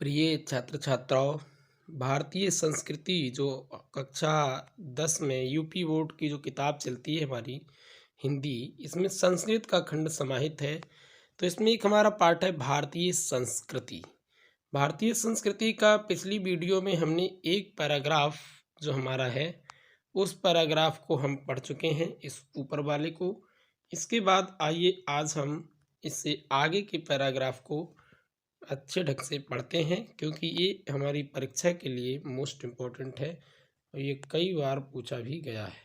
प्रिय छात्र छात्राओं, भारतीय संस्कृति जो कक्षा 10 में यूपी बोर्ड की जो किताब चलती है हमारी हिंदी, इसमें संस्कृत का खंड समाहित है। तो इसमें एक हमारा पाठ है भारतीय संस्कृति। भारतीय संस्कृति का पिछली वीडियो में हमने एक पैराग्राफ जो हमारा है उस पैराग्राफ को हम पढ़ चुके हैं, इस ऊपर वाले को। इसके बाद आइए आज हम इससे आगे के पैराग्राफ को अच्छे ढंग से पढ़ते हैं, क्योंकि ये हमारी परीक्षा के लिए मोस्ट इम्पोर्टेंट है और ये कई बार पूछा भी गया है।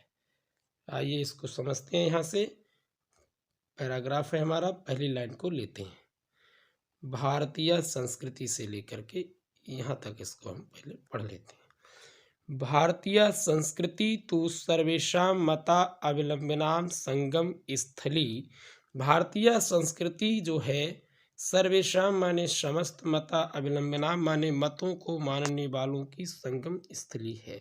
आइए इसको समझते हैं। यहाँ से पैराग्राफ है हमारा, पहली लाइन को लेते हैं। भारतीय संस्कृति से लेकर के यहाँ तक इसको हम पहले पढ़ लेते हैं। भारतीय संस्कृति तो सर्वेषां मता अवलंबनाम संगम स्थली। भारतीय संस्कृति जो है, सर्वेषां माने समस्त, मता अवलंबनाम माने मतों को मानने वालों की संगम स्थली है।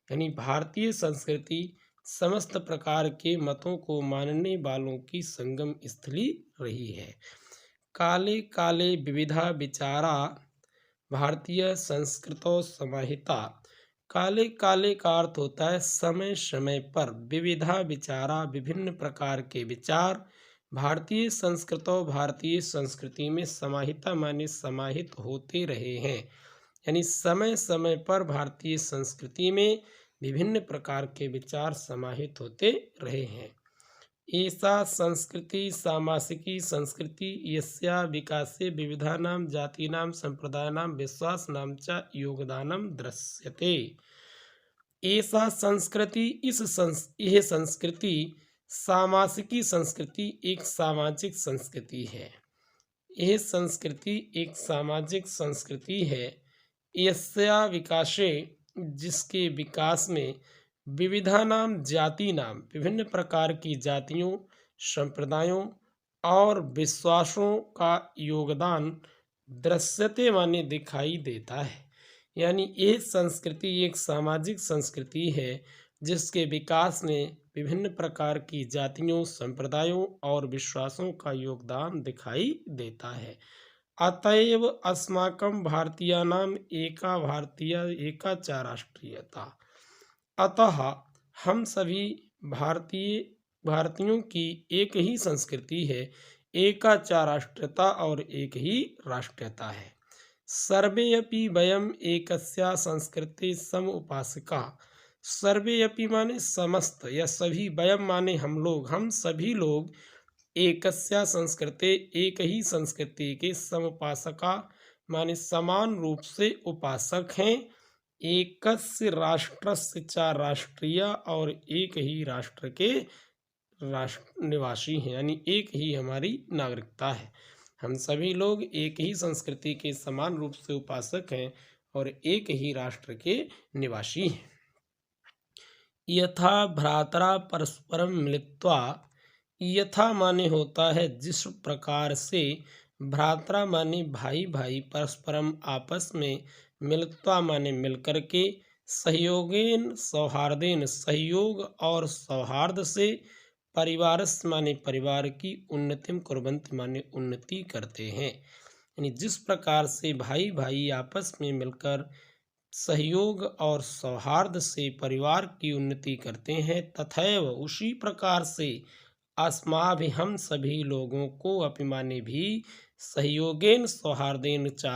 यानी भारतीय संस्कृति समस्त प्रकार के मतों को मानने वालों की संगम स्थली रही है। काले काले विविधा विचारा भारतीय संस्कृतो समाहिता। काले काले का अर्थ होता है समय समय पर, विविधा विचारा विभिन्न प्रकार के विचार, भारतीय संस्कृतों भारतीय संस्कृति में समाहिता माने समाहित होते रहे हैं। यानी समय समय पर भारतीय संस्कृति में विभिन्न प्रकार के विचार समाहित होते रहे हैं। ऐसा संस्कृति सामासिकी संस्कृति यस्या विकासे विविधानां जातीनां संप्रदायानां विश्वासानां च योगदानं दृश्यते। ऐसा संस्कृति यह संस्कृति सामासिकी संस्कृति एक सामाजिक संस्कृति है। यह संस्कृति एक सामाजिक संस्कृति है। यस्या विकासे जिसके विकास में विविधानाम जातीनाम विभिन्न प्रकार की जातियों, संप्रदायों और विश्वासों का योगदान दृश्यते माने दिखाई देता है। यानी यह संस्कृति एक सामाजिक संस्कृति है जिसके विकास में विभिन्न प्रकार की जातियों, संप्रदायों और विश्वासों का योगदान दिखाई देता है। अतएव अस्माकं भारतीयानाम एका भारतीय एका च राष्ट्रीयता। अतः हम सभी भारतीयों की एक ही संस्कृति है, एका च राष्ट्रीयता और एक ही राष्ट्रीयता है। सर्वे अपि वयम एकस्या संस्कृति सम उपासका। सर्वे अपि माने समस्त या सभी, वयम माने हम लोग, हम सभी लोग, एकस्या संस्कृति एक ही संस्कृति के समुपासका माने समान रूप से उपासक हैं। एकस्य राष्ट्रस्य च राष्ट्रीय और एक ही राष्ट्र के राष्ट्र निवासी हैं, यानी एक ही हमारी नागरिकता है। हम सभी लोग एक ही संस्कृति के समान रूप से उपासक हैं और एक ही राष्ट्र के निवासी हैं। यथा भ्रातरा परस्परम मिलित्वा। यथा माने होता है जिस प्रकार से, भ्रातरा माने भाई भाई, परस्परम आपस में, मिलित्वा माने मिलकर के, सहयोगेन सौहार्देन सहयोग और सौहार्द से, परिवारस माने परिवार की, उन्नतिम कुर्वन्ति माने उन्नति करते हैं। यानी जिस प्रकार से भाई भाई आपस में मिलकर सहयोग और सौहार्द से परिवार की उन्नति करते हैं, तथैव उसी प्रकार से अस्माभि हम सभी लोगों को अपि माने भी सहयोगेन सौहार्देन चा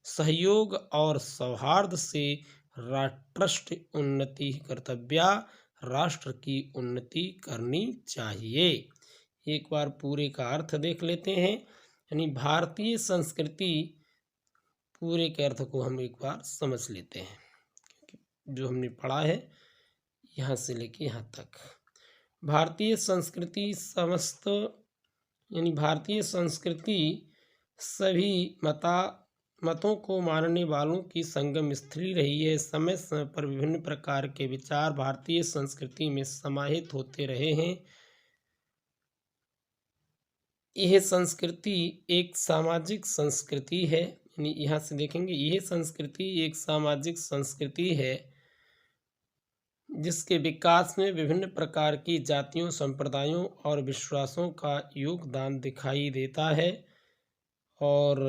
सहयोग और सौहार्द से राष्ट्र उन्नति कर्तव्या, राष्ट्र की उन्नति करनी चाहिए। एक बार पूरे का अर्थ देख लेते हैं। यानी भारतीय संस्कृति, पूरे के अर्थ को हम एक बार समझ लेते हैं, जो हमने पढ़ा है यहाँ से लेके यहाँ तक। भारतीय संस्कृति समस्त, यानी भारतीय संस्कृति सभी मतों को मानने वालों की संगम स्थली रही है। समय समय पर विभिन्न प्रकार के विचार भारतीय संस्कृति में समाहित होते रहे हैं। यह संस्कृति एक सामाजिक संस्कृति है। यानी यहाँ से देखेंगे, यह संस्कृति एक सामाजिक संस्कृति है जिसके विकास में विभिन्न प्रकार की जातियों, संप्रदायों और विश्वासों का योगदान दिखाई देता है। और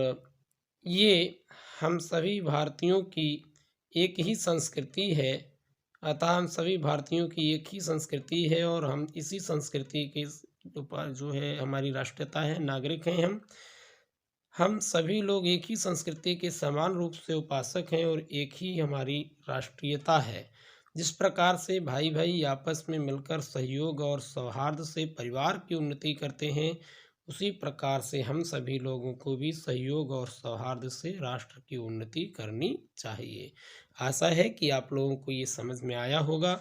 ये हम सभी भारतीयों की एक ही संस्कृति है। अतः हम सभी भारतीयों की एक ही संस्कृति है और हम इसी संस्कृति के जो है हमारी राष्ट्रीयता है, नागरिक हैं हम सभी लोग एक ही संस्कृति के समान रूप से उपासक हैं और एक ही हमारी राष्ट्रीयता है। जिस प्रकार से भाई भाई आपस में मिलकर सहयोग और सौहार्द से परिवार की उन्नति करते हैं, उसी प्रकार से हम सभी लोगों को भी सहयोग और सौहार्द से राष्ट्र की उन्नति करनी चाहिए। आशा है कि आप लोगों को ये समझ में आया होगा।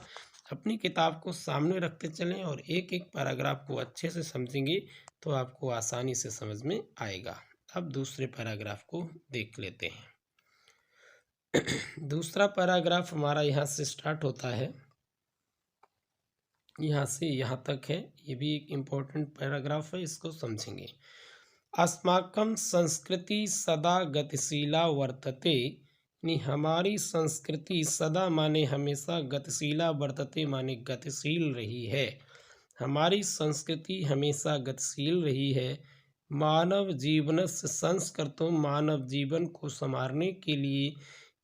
अपनी किताब को सामने रखते चलें और एक एक पैराग्राफ को अच्छे से समझेंगे तो आपको आसानी से समझ में आएगा। अब दूसरे पैराग्राफ को देख लेते हैं। दूसरा पैराग्राफ हमारा यहाँ से स्टार्ट होता है, यहाँ से यहाँ तक है। ये भी एक इम्पोर्टेंट पैराग्राफ है, इसको समझेंगे। अस्माकं संस्कृति सदा गतिशीला वर्तते, यानी हमारी संस्कृति सदा माने हमेशा, गतिशीला वर्तते माने गतिशील रही है। हमारी संस्कृति हमेशा गतिशील रही है। मानव जीवनस्य संस्कृतों, मानव जीवन को संवारने के लिए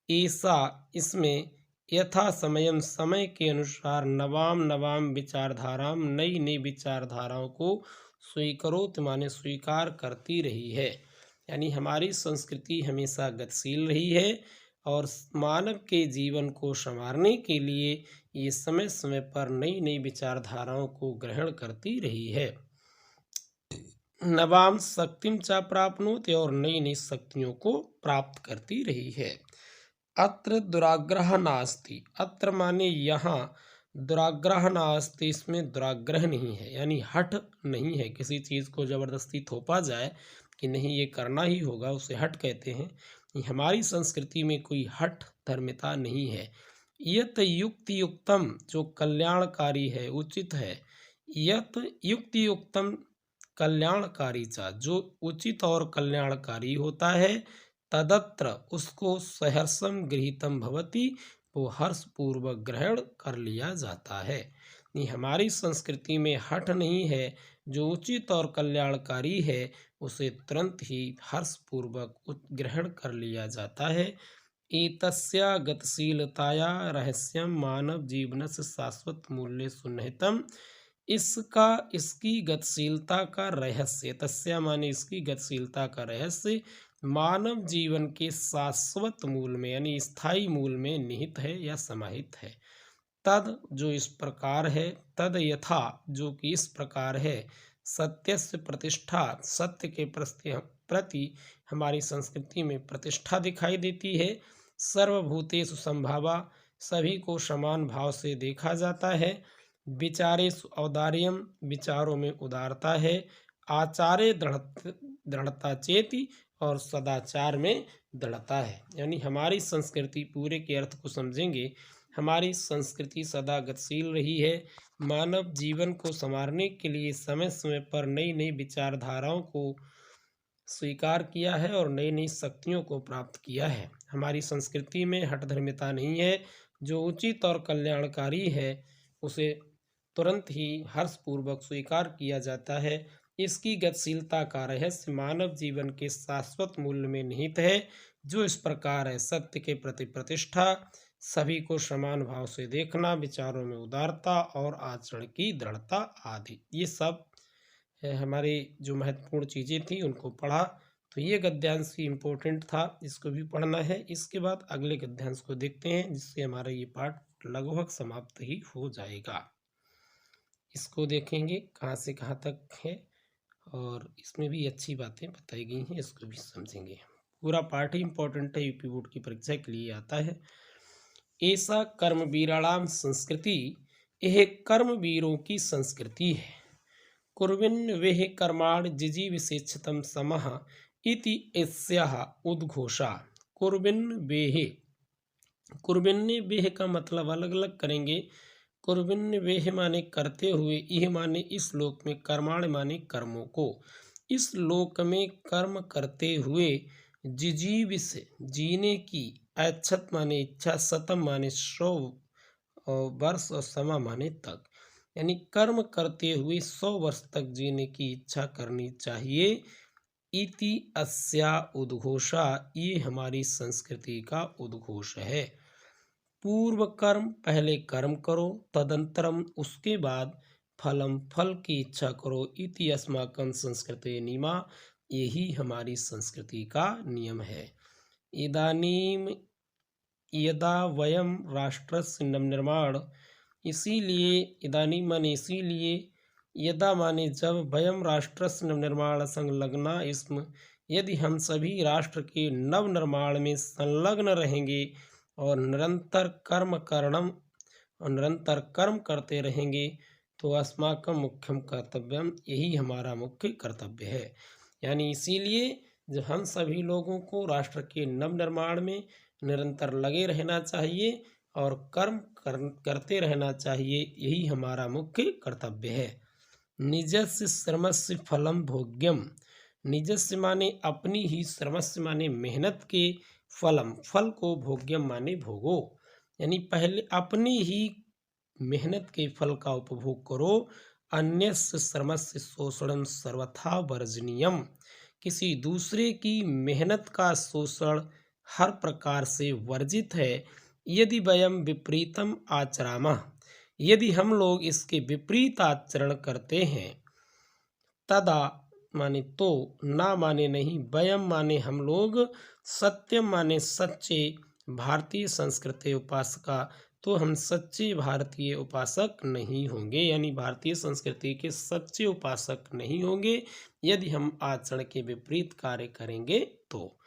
ऐसा इसमें यथा समयम, समय के अनुसार, नवाम नवाम विचारधाराम, नई नई विचारधाराओं को स्वीकरोत माने स्वीकार करती रही है। यानी हमारी संस्कृति हमेशा गतिशील रही है और मानव के जीवन को संवारने के लिए ये समय समय पर नई नई विचारधाराओं को ग्रहण करती रही है। नवाम शक्तिम चा प्राप्नोति, और नई नई शक्तियों को प्राप्त करती रही है। अत्र दुराग्रह नास्ति, अत्र माने यहाँ, दुराग्रह नास्ति, इसमें दुराग्रह नहीं है, यानी हठ नहीं है। किसी चीज़ को जबरदस्ती थोपा जाए कि नहीं ये करना ही होगा, उसे हठ कहते हैं। हमारी संस्कृति में कोई हठ धर्मिता नहीं है। यत युक्ति युक्तम, जो कल्याणकारी है, उचित है। यत युक्ति युक्तम कल्याणकारी चा, जो उचित और कल्याणकारी होता है। तदत्र, उसको सहर्षम गृहीतम भवति, वो हर्षपूर्वक ग्रहण कर लिया जाता है। नहीं, हमारी संस्कृति में हठ नहीं है। जो उचित और कल्याणकारी है उसे तुरंत ही हर्षपूर्वक ग्रहण कर लिया जाता है। एतस्या गतिशीलताया रहस्यम मानव जीवनस्य शाश्वत मूल्य सुनिहितम, इसका, इसकी गतिशीलता का रहस्य, तस्या माने इसकी गतिशीलता का रहस्य, मानव जीवन के शाश्वत मूल में यानी स्थायी मूल में निहित है या समाहित है। तद, जो इस प्रकार है, तद यथा, जो कि इस प्रकार है, सत्यस्य प्रतिष्ठा, सत्य के प्रति हमारी संस्कृति में प्रतिष्ठा दिखाई देती है। सर्वभूतेषु संभावा, सभी को समान भाव से देखा जाता है। विचारेषु औदार्यम, विचारों में उदारता है। आचार्य दृढ़ता चेति, और सदाचार में दृढ़ता है। यानी हमारी संस्कृति, पूरे के अर्थ को समझेंगे, हमारी संस्कृति सदा गतिशील रही है। मानव जीवन को संवारने के लिए समय समय पर नई नई विचारधाराओं को स्वीकार किया है और नई नई शक्तियों को प्राप्त किया है। हमारी संस्कृति में हठधर्मिता नहीं है। जो उचित और कल्याणकारी है उसे तुरंत ही हर्षपूर्वक स्वीकार किया जाता है। इसकी गतिशीलता का रहस्य मानव जीवन के शाश्वत मूल्य में निहित है, जो इस प्रकार है। सत्य के प्रति प्रतिष्ठा, सभी को समान भाव से देखना, विचारों में उदारता और आचरण की दृढ़ता आदि। ये सब हमारे जो महत्वपूर्ण चीज़ें थी उनको पढ़ा। तो ये गद्यांश भी इम्पोर्टेंट था, इसको भी पढ़ना है। इसके बाद अगले गद्यांश को देखते हैं, जिससे हमारा ये पाठ लगभग समाप्त ही हो जाएगा। इसको देखेंगे कहाँ से कहाँ तक है, और इसमें भी अच्छी बातें बताई गई हैं, इसको भी समझेंगे। पूरा पाठ ही इम्पोर्टेंट है, यूपी बोर्ड की परीक्षा के लिए आता है। ऐसा कर्मवीराणाम संस्कृति, यह कर्मवीरों की संस्कृति है। कुर्विन् वेह कर्माण जिजीविषेच्छतम समः इति एस्याः उद्घोषा। कुर्विन् वेह, कुर्विन्ने वेह का मतलब अलग अलग करेंगे। कुर्विन्ने वेह माने करते हुए, यह माने इस लोक में, कर्माण माने कर्मों को, इस लोक में कर्म करते हुए, जिजीविष जीने की, ऐच्छत माने इच्छा, शतम माने 100 वर्ष, और समा माने तक, यानी कर्म करते हुए 100 वर्ष तक जीने की इच्छा करनी चाहिए। इति अस्या उद्घोषा, ये हमारी संस्कृति का उद्घोष है। पूर्व कर्म, पहले कर्म करो, तदंतरम, उसके बाद फलम, फल की इच्छा करो, इति अस्माकं संस्कृते नियमा, यही हमारी संस्कृति का नियम है। इदानीम यदा वयम राष्ट्रस्य नवनिर्माण, इसीलिए इदानीम माने इसीलिए, यदा माने जब, वयम राष्ट्रस्य नवनिर्माण संलग्ना स्म, यदि हम सभी राष्ट्र के नवनिर्माण में संलग्न रहेंगे और निरंतर कर्म करते रहेंगे, तो अस्माकं मुख्यम कर्तव्यम, यही हमारा मुख्य कर्तव्य है। यानी इसीलिए जो हम सभी लोगों को राष्ट्र के नवनिर्माण में निरंतर लगे रहना चाहिए और करते रहना चाहिए, यही हमारा मुख्य कर्तव्य है। निजस्य श्रमस्य फलम भोग्यम, निजस्य माने अपनी ही, श्रमस्य माने मेहनत के, फलम फल को, भोग्यम माने भोगो, यानी पहले अपनी ही मेहनत के फल का उपभोग करो। अन्यस्य श्रमस्य शोषणम सर्वथा वर्जनीयम, किसी दूसरे की मेहनत का शोषण हर प्रकार से वर्जित है। यदि वयम विपरीतम आचरामः, यदि हम लोग इसके विपरीत आचरण करते हैं, तदा माने तो, ना माने नहीं, वयम माने हम लोग, सत्यम माने सच्चे, भारतीय संस्कृति उपासका, तो हम सच्चे भारतीय उपासक नहीं होंगे, यानी भारतीय संस्कृति के सच्चे उपासक नहीं होंगे यदि हम आचरण के विपरीत कार्य करेंगे तो।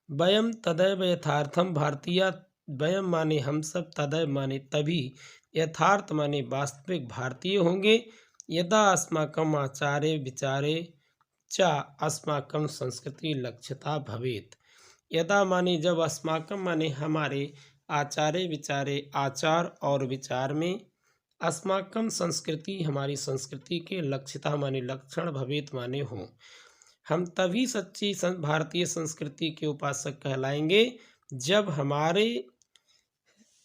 वयम तदैव यथार्थम भारतीय, वयम माने हम सब, तदैव माने तभी, यथार्थ माने वास्तविक भारतीय होंगे। यदा अस्माकं आचारे विचारे च अस्माकं संस्कृति लक्ष्यता भवेत, यदा माने जब, अस्माकं माने हमारे, आचारे विचारे, आचार और विचार में, अस्माकं संस्कृति हमारी संस्कृति के, लक्ष्यता माने लक्षण, भवेत माने हो, हम तभी सच्ची भारतीय संस्कृति के उपासक कहलाएंगे जब हमारे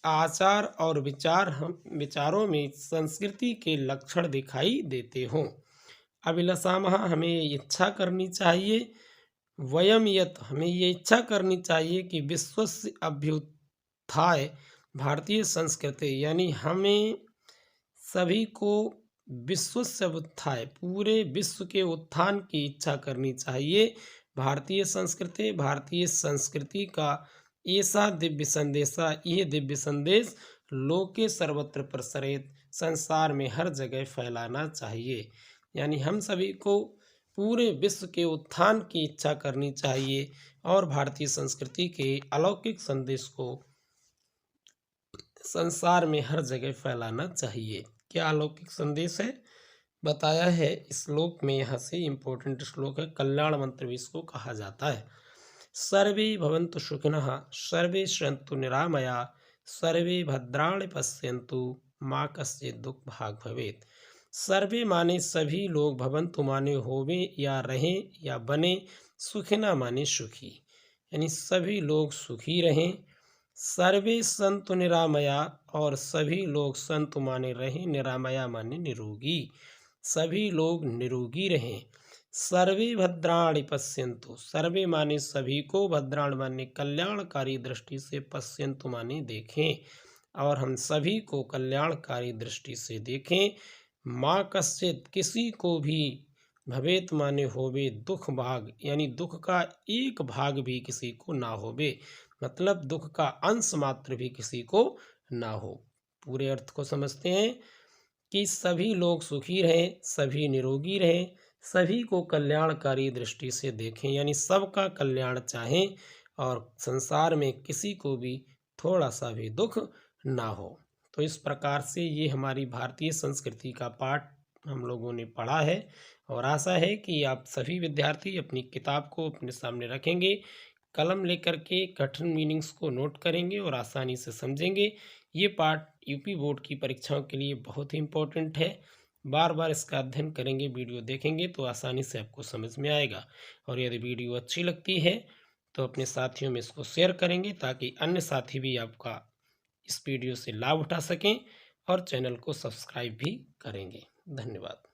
आचार और विचारों में संस्कृति के लक्षण दिखाई देते हों। अभिलषामः, हमें इच्छा करनी चाहिए, वयम यत, हमें ये इच्छा करनी चाहिए कि विश्वस्य अभ्युत्थाय भारतीय संस्कृति, यानी हमें सभी को विश्वस्य अभ्युत्थाय, पूरे विश्व के उत्थान की इच्छा करनी चाहिए। भारतीय संस्कृति का ऐसा दिव्य संदेशा, ये दिव्य संदेश लोके सर्वत्र प्रसरित, संसार में हर जगह फैलाना चाहिए। यानी हम सभी को पूरे विश्व के उत्थान की इच्छा करनी चाहिए और भारतीय संस्कृति के अलौकिक संदेश को संसार में हर जगह फैलाना चाहिए। क्या अलौकिक संदेश है, बताया है इस श्लोक में। यहाँ से इम्पोर्टेंट श्लोक है, कल्याण मंत्र भी इसको कहा जाता है। सर्वे भवन्तु सुखिनः, सर्वे सन्तु निरामया, सर्वे भद्राणि पश्यन्तु, मा कश्चित् दुःख भाग् भवेत्। सर्वे माने सभी लोग, भवन्तु माने होवे या रहें या बने, सुखिना माने सुखी, यानी सभी लोग सुखी रहें। सर्वे संतु निरामया, और सभी लोग, संतु माने रहें, निरामया माने निरोगी, सभी लोग निरोगी रहें। सर्वे भद्राणि पश्यन्तु, सर्वे माने सभी को, भद्राणि माने कल्याणकारी दृष्टि से, पश्यन्तु माने देखें, और हम सभी को कल्याणकारी दृष्टि से देखें। मा कश्चित्, किसी को भी, भवेत माने होवे, दुख भाग, यानी दुख का एक भाग भी किसी को ना होवे, मतलब दुख का अंश मात्र भी किसी को ना हो। पूरे अर्थ को समझते हैं कि सभी लोग सुखी रहें, सभी निरोगी रहें, सभी को कल्याणकारी दृष्टि से देखें, यानी सबका कल्याण चाहें और संसार में किसी को भी थोड़ा सा भी दुख ना हो। तो इस प्रकार से ये हमारी भारतीय संस्कृति का पाठ हम लोगों ने पढ़ा है, और आशा है कि आप सभी विद्यार्थी अपनी किताब को अपने सामने रखेंगे, कलम लेकर के कठिन मीनिंग्स को नोट करेंगे और आसानी से समझेंगे। ये पाठ यूपी बोर्ड की परीक्षाओं के लिए बहुत ही इम्पोर्टेंट है। बार बार इसका अध्ययन करेंगे, वीडियो देखेंगे तो आसानी से आपको समझ में आएगा। और यदि वीडियो अच्छी लगती है तो अपने साथियों में इसको शेयर करेंगे, ताकि अन्य साथी भी आपका इस वीडियो से लाभ उठा सकें, और चैनल को सब्सक्राइब भी करेंगे। धन्यवाद।